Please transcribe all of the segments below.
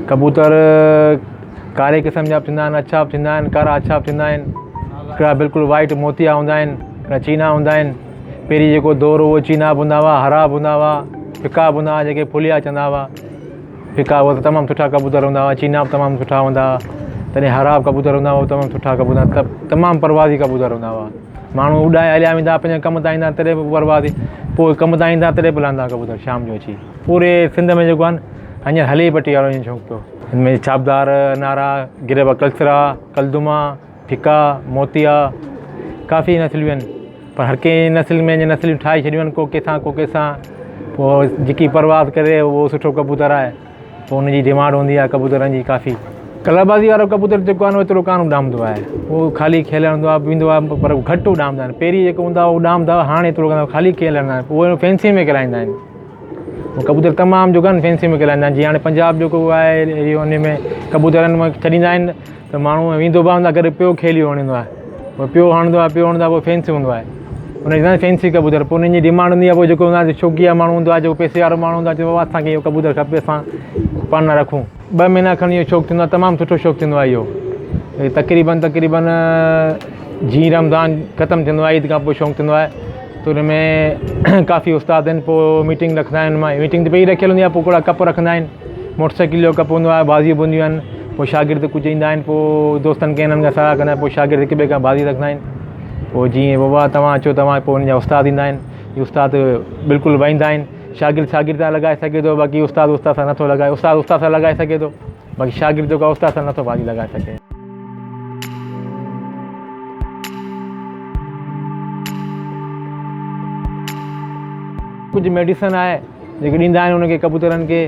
कबूतर कारे क़िस्म जा बि थींदा आहिनि, अछा बि थींदा आहिनि, कारा अछा बि थींदा आहिनि, हिकिड़ा बिल्कुलु वाइट मोतिया हूंदा आहिनि, हिकिड़ा चीना हूंदा आहिनि। पहिरीं जेको दौर उहो चीना बि हूंदा हुआ, हरा बि हूंदा हुआ, फिका बि हूंदा हुआ, जेके फुलिया चवंदा हुआ। फिका उहे त तमामु सुठा कबूतर हूंदा हुआ, चीना बि तमामु सुठा हूंदा हुआ, तॾहिं हरा कबूतर हूंदा हुआ, तमामु सुठा कबूतर, तमामु परवाज़ी कबूतर हूंदा हुआ। माण्हू उॾाए हलिया वेंदा, पंहिंजे कम तां ईंदा, तॾहिं बि परवाज़ी, पोइ कम तां ईंदा तॾहिं बि लहंदा कबूतर शाम जो अची। पूरे सिंध में जेको आहे न हींअर हली पटी वारो ईअं शौक़ु पियो। हिन में छाबदार, नारा, गिरब कलसरा, कलदुमा, फिका, मोतिया, काफ़ी नस्लियूं आहिनि। पर हर कंहिं नस्ल में नस्लियूं ठाहे छॾियूं आहिनि, को कंहिंसां पोइ जेकी परवाज़ करे उहो सुठो कबूतर आहे, पोइ उनजी डिमांड हूंदी आहे कबूतरनि जी काफ़ी। कलरबाज़ी वारो कबूतर जेको आहे न एतिरो कान उॾामंदो आहे, उहो ख़ाली खेलंदो आहे, पींदो आहे, पर घटि उॾामंदा आहिनि। पहिरीं जेको हूंदा हुआ उॾामंदा हुआ, हाणे एतिरो कंदा ख़ाली खेलंदा आहिनि, उहे फैंसी में खेलाईंदा आहिनि। उहो कबूतर तमामु जेको आहे न फैंसी में खेलाईंदा आहिनि। जीअं हाणे पंजाब जेको आहे इहो उन में कबूतरनि में छॾींदा आहिनि त माण्हू वेंदो बि हूंदो आहे, गॾु पियो खेली वणंदो आहे, पोइ पियो हणंदो आहे, पोइ फैंसी हूंदो आहे, उनजी न फैंसी कबूतर। पोइ उन्हनि जी डिमांड हूंदी आहे, पोइ जेको हूंदो आहे शौक़ीआ माण्हू हूंदो आहे, जेको पैसे वारो माण्हू हूंदो आहे, चवंदो आहे असांखे इहो कबूतर खपे, असां पाण रखूं। 2 महीना खनि इहो शौक़ु थींदो आहे, तमामु सुठो शौक़ु थींदो आहे इहो। तक़रीबन जीअं रमज़ान ख़तमु थींदो आहे, ईद खां पोइ शौक़ु थींदो आहे, त हुन में काफ़ी उस्ताद आहिनि, पोइ मीटिंग रखंदा आहिनि। मां मीटिंग त पहिरीं रखियलु हूंदी आहे, पोइ हिकिड़ा कप रखंदा आहिनि, मोटरसाइकिल जो कप हूंदो आहे, बाज़ियूं बि हूंदियूं आहिनि, पोइ शागिर्द कुझु ईंदा आहिनि, पोइ दोस्तनि खे हिननि खां सलाह कंदा आहिनि, पोइ शागिर्द हिक ॿिए खां बाज़ी रखंदा आहिनि। पोइ जीअं बाबा तव्हां अचो, तव्हां पोइ हुन जा उस्ताद ईंदा आहिनि, इहे उस्ताद बिल्कुलु वेहींदा आहिनि। शागिर्द सां लॻाए सघे थो, बाक़ी उस्ताद सां नथो लॻाए, उस्ताद सां लॻाए सघे थो, बाक़ी शागिर्द जेको आहे उस्ताद सां नथो बाज़ी लॻाए सघे। कुझु मेडिसन आहे जेके ॾींदा आहिनि उनखे कबूतरनि खे,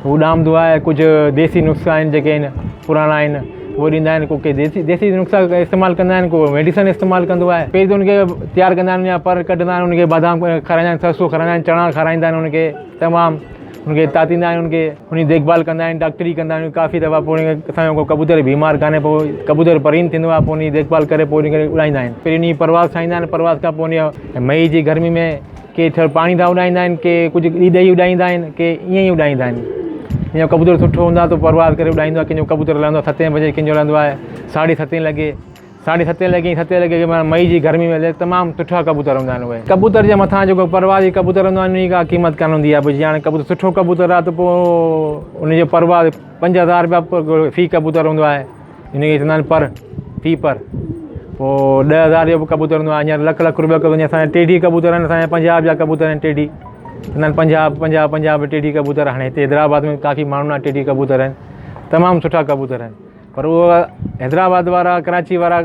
उॾामंदो आहे। कुझु देसी नुस्ख़ा आहिनि जेके आहिनि पुराणा आहिनि, उहे ॾींदा आहिनि। को के देसी नुस्ख़ा इस्तेमालु कंदा आहिनि, को मेडिसन इस्तेमालु कंदो आहे। पहिरीं त उनखे तयारु कंदा आहिनि, या पर कढंदा आहिनि, उनखे बादाम खाराईंदा आहिनि, सरसो खाराईंदा आहिनि, चणा खाराईंदा आहिनि उनखे, तमामु उनखे तातींदा आहिनि, उनखे उनजी देखभाल कंदा आहिनि, डॉक्टरी कंदा आहिनि काफ़ी दफ़ा। पोइ असांजो को कबूतर बीमार कान्हे, पोइ कबूतर परीन थींदो आहे, पोइ उनजी देखभाल करे पोइ उनखे उड़ाईंदा आहिनि। पहिरीं उनजी परवाज़ ठाहींदा आहिनि, परवाज़ खां पोइ उन मई जी गर्मी में के थोरो पाणी था उॾाईंदा आहिनि, के कुझु ॾई उॾाईंदा आहिनि, के ईअं ई उॾाईंदा आहिनि। हीअं कबूतर सुठो हूंदो आहे त परवाज़ करे उॾाईंदो आहे। कंहिंजो कबूतर लहंदो आहे 7 बजे, कंहिंजो लहंदो आहे 7:30 लॻे, 7:30 लॻे, 7 लॻे, मई जी गर्मी में तमामु सुठा कबूतर हूंदा आहिनि। उहे कबूतर जे मथां जेको परवाज़ी कबूतर हूंदो आहे उन जी का क़ीमत कान हूंदी आहे। भई जीअं हाणे कबूतर सुठो कबूतर आहे त पोइ उनजो परवाज़ 5000 रुपया फ़ी कबूतर हूंदो आहे, इनखे चवंदा आहिनि फ़ी पर। पोइ 10,000 जो बि कबूतर हूंदो आहे। हींअर लख रुपया कबूतर, असांजा टेढ़ी कबूतर आहिनि, असांजा पंजाब जा कबूतर आहिनि टेढ़ी, चवंदा आहिनि पंजाब टेढ़ी कबूतर। हाणे हिते हैदराबाद में काफ़ी माण्हू आहे टेढ़ी कबूतर आहिनि, तमामु सुठा कबूतर आहिनि। पर उहो हैदराबाद वारा, कराची वारा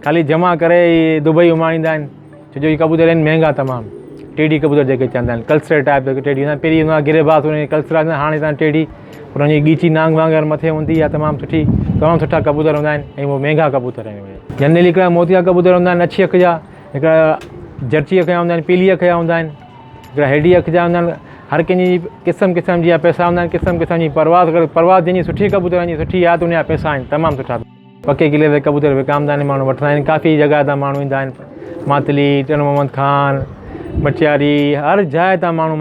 ख़ाली जमा करे दुबई उमाणींदा आहिनि, छो जो इहे कबूतर आहिनि महांगा तमामु। टेढ़ी कबूतर जेके चवंदा आहिनि, कल्सर टाइप जेके टेढ़ी हूंदा आहिनि, पहिरीं हूंदा गिरेबाज़ हुन कल्सरा, हाणे तव्हां टेढ़ी, पर हुनजी ॻीची नांग वांग मथे हूंदी आहे, तमामु सुठा कबूतर हूंदा आहिनि, ऐं उहे महांगा कबूतर आहिनि। उहे जनरली हिकिड़ा मोतिया कबूतर हूंदा आहिनि, अछी अख जा, हिकिड़ा जर्ची अख जा हूंदा आहिनि, पीली अख जा हूंदा आहिनि, हिकिड़ा हेडी अख जा हूंदा आहिनि। हर कंहिंजी क़िस्म जा पैसा हूंदा आहिनि, क़िस्म जी परवाज़ जंहिंजी सुठी कबूतरनि जी सुठी आहे त उनजा पैसा आहिनि तमामु सुठा। पके किले ते कबूतर विकामंदा आहिनि, माण्हू वठंदा आहिनि, काफ़ी जॻह तां माण्हू ईंदा आहिनि, मातली, टन मोहम्मद खान, मटियारी, हर जाइ तां माण्हू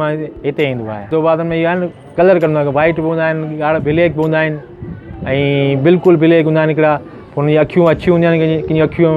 हिते ईंदो आहे। तो बाद में इहो आहे न कलर कंदो आहे, वाइट बि हूंदा आहिनि, ॻाढ़ा ब्लैक बि हूंदा आहिनि, ऐं बिल्कुलु ब्लैक हूंदा आहिनि हिकिड़ा। पोइ हुनजी अखियूं अछियूं हूंदियूं आहिनि, कंहिंजी अखियूं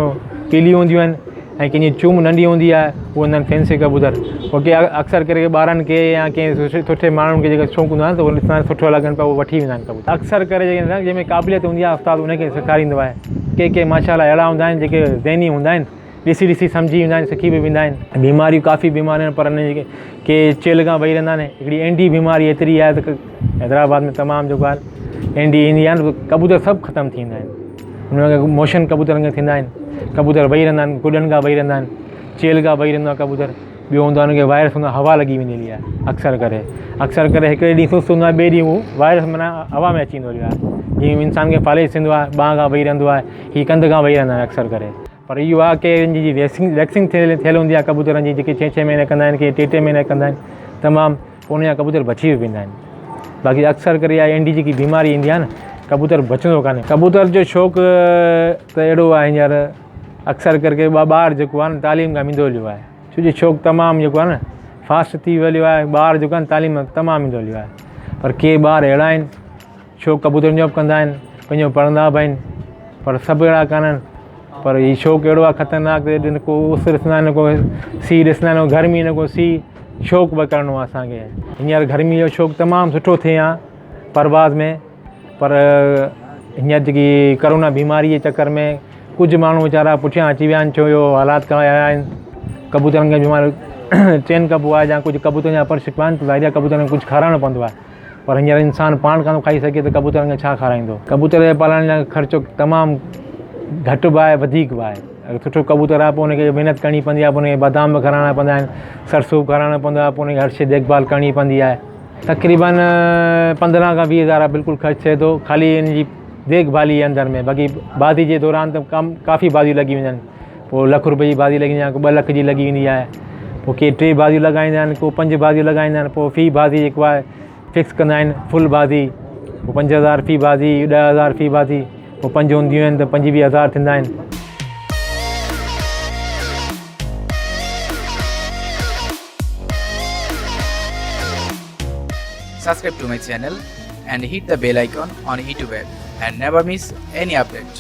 पीलियूं हूंदियूं आहिनि, ऐं कंहिंजी चूम नंढी हूंदी आहे, उहे हूंदा आहिनि फैंसी कबूतर। पोइ के अक्सर करे ॿारनि खे या कंहिं सुठे माण्हुनि खे जेके शौक़ु हूंदो आहे त उहो ॾिसण सुठो लॻनि पियो, उहे वठी वेंदा आहिनि कबूतर। अक्सर करे जेके जंहिंमें क़ाबिलियत हूंदी आहे उस्ताद उनखे सेखारींदो आहे। के माशाअल्लाह अहिड़ा हूंदा आहिनि जेके ज़हनी हूंदा आहिनि, ॾिसी सम्झी वेंदा आहिनि, सिखी बि वेंदा आहिनि। बीमारियूं काफ़ी बीमारियूं आहिनि, पर हिन जेके के चेल खां वेही रहंदा आहिनि। हिकिड़ी एंडी बीमारी एतिरी आहे त हैदराबाद में तमामु जेको आहे एंडी ईंदी आहे न, कबूतर सभु ख़तमु थी वेंदा आहिनि। उनखे मोशन कबूतरनि खे थींदा आहिनि, कबूतर वेही रहंदा आहिनि, गुॾनि खां वेही रहंदा आहिनि, चेल खां वेही रहंदो आहे कबूतर। ॿियो हूंदो आहे हुनखे वायरस हूंदो आहे, हवा लॻी वेंदी आहे अक्सर करे हिकिड़े ॾींहुं सुस्तु हूंदो आहे, ॿिए ॾींहुं उहो वायरस माना हवा में अची वेंदो आहे। जीअं इंसान खे फालेज थींदो आहे, ॿांह खां वेही रहंदो आहे, हीअ कंध खां वेही रहंदा आहिनि अक्सर करे। पर इहो आहे की हिनजी वैक्सीन थियल हूंदी आहे कबूतरनि जी, जेके 6 महीने कंदा आहिनि, के 3 महीने कंदा आहिनि तमामु, पोइ उनजा कबूतर बची बि वेंदा आहिनि। बाक़ी अक्सर करे इहा एंडी जेकी बीमारी ईंदी आहे न, कबूतर बचंदो कान्हे। कबूतर जो शौक़ु त अहिड़ो आहे हींअर, अक्सर करके ॿार जेको आहे न तालीम खां वेंदो हलियो आहे, छो जो शौक़ु तमामु जेको आहे न फास्ट थी वियो आहे। ॿार जेको आहे न तालीम तमामु वेंदो हलियो आहे। पर के ॿार अहिड़ा आहिनि शौक़ु कबूतरनि जो बि कंदा आहिनि, पंहिंजो पढ़ंदा बि आहिनि, पर सभु अहिड़ा कान्हनि। पर हीउ शौक़ु अहिड़ो आहे ख़तरनाक, न को उस ॾिसंदा आहिनि, न को सीउ ॾिसंदा आहिनि, गर्मी न को सीउ, शौक़ु बि करिणो आहे असांखे। हींअर गर्मी जो शौक़ु तमामु सुठो थिए हा परवाज़ में, पर हींअर जेकी करोना बीमारी जे चकर में कुझु माण्हू वीचारा पुठियां अची विया आहिनि, छो जो हालात कराया आहिनि कबूतरनि खे बीमारी चइनि खां पोइ आहे, या कुझु कबूतरनि जा पर शिकवाइनि त ज़ाहिर कबूतरनि खे कुझु खाराइणो पवंदो आहे, पर हींअर इंसानु पाण कान खाई सघे त कबूतरनि खे छा खाराईंदो। कबूतर जे पालण लाइ ख़र्चो तमामु घटि बि आहे, वधीक बि आहे। अगरि सुठो कबूतर आहे पोइ हुनखे महिनत करणी पवंदी आहे, पोइ हुनखे बादाम बि खाराइणा पवंदा आहिनि, सरसो बि खाराइणो पवंदो आहे, पोइ हुनखे हर शइ देखभाल करणी पवंदी आहे। तक़रीबन 15 खां 20 हज़ार बिल्कुलु ख़र्चु थिए थो ख़ाली इन जी देखभाल जे अंदरि में। बाक़ी बादी जे दौरान त काफ़ी बादियूं लॻी वेंदियूं आहिनि, पोइ ₹1 जी बादी लॻी वेंदी आहे, को 2 लाख जी लॻी वेंदी आहे, पोइ के 3 बादियूं लॻाईंदा आहिनि, को 5 बादियूं लॻाईंदा आहिनि, पोइ फ़ी बादी जेको आहे फिक्स कंदा आहिनि फुल बादी, पोइ 5000 फ़ी बादी, 10,000 फ़ी बादी, पोइ 5 हूंदियूं आहिनि त 25,000 थींदा आहिनि। Subscribe to my channel and hit the bell icon on YouTube app and never miss any update.